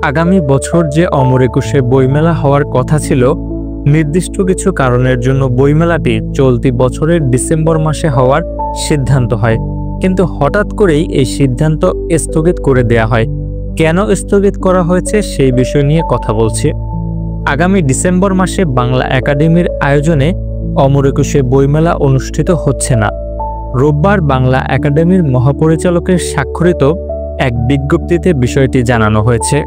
আগামী বছর যে অমর একুশে বইমেলা হওয়ার কথা ছিল, নির্দিষ্ট কিছু কারণের জন্য বইমেলাটি চলতি বছরের ডিসেম্বর মাসে হওয়ার সিদ্ধান্ত হয়। কিন্তু হঠাৎ করেই এই সিদ্ধান্ত স্থগিত করে দেয়া হয়। কেন স্থগিত করা হয়েছে সেই বিষয় নিয়ে কথা বলছি। আগামী ডিসেম্বর মাসে বাংলা একাডেমির আয়োজনে অমর একুশে বইমেলা অনুষ্ঠিত হচ্ছে না। রোববার বাংলা একাডেমির মহাপরিচালকের স্বাক্ষরিত এক বিজ্ঞপ্তিতে বিষয়টি জানানো হয়েছে।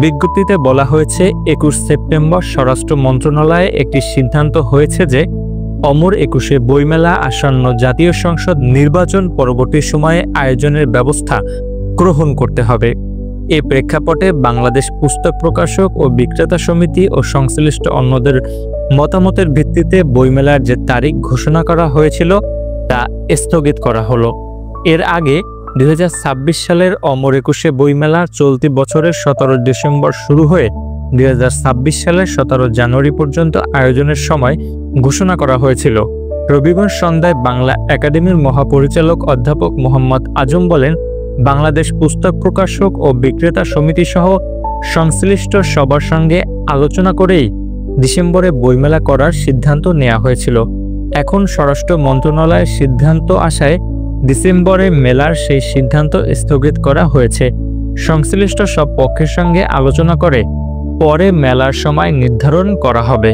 বিজ্ঞপ্তিতে বলা হয়েছে, 21 সেপ্টেম্বর স্বরাষ্ট্র মন্ত্রণালয়ে একটি সিদ্ধান্ত হয়েছে যে অমর একুশে বইমেলা আসন্ন জাতীয় সংসদ নির্বাচন পরবর্তী সময়ে আয়োজনের ব্যবস্থা গ্রহণ করতে হবে। এই প্রেক্ষাপটে বাংলাদেশ পুস্তক প্রকাশক ও বিক্রেতা সমিতি ও সংশ্লিষ্ট অন্যদের মতামতের ভিত্তিতে বইমেলার যে তারিখ ঘোষণা করা হয়েছিল তা স্থগিত করা হলো। এর আগে 2026 সালের অমর একুশে বইমেলা চলতি বছরের 17 ডিসেম্বর শুরু হয়ে 2026 সালের 17 জানুয়ারি পর্যন্ত আয়োজনের সময় ঘোষণা করা হয়েছিল। রবিবার সন্ধ্যায় বাংলা একাডেমির মহাপরিচালক অধ্যাপক মোহাম্মদ আজম বলেন, বাংলাদেশ পুস্তক প্রকাশক ও বিক্রেতা সমিতি সহ সংশ্লিষ্ট সবার সঙ্গে আলোচনা করেই ডিসেম্বরে বইমেলা করার সিদ্ধান্ত নেওয়া হয়েছিল। এখন স্বরাষ্ট্র মন্ত্রণালয়ের সিদ্ধান্ত আসায় ডিসেম্বরে মেলার সেই সিদ্ধান্ত স্থগিত করা হয়েছে। সংশ্লিষ্ট সব পক্ষের সঙ্গে আলোচনা করে পরে মেলার সময় নির্ধারণ করা হবে।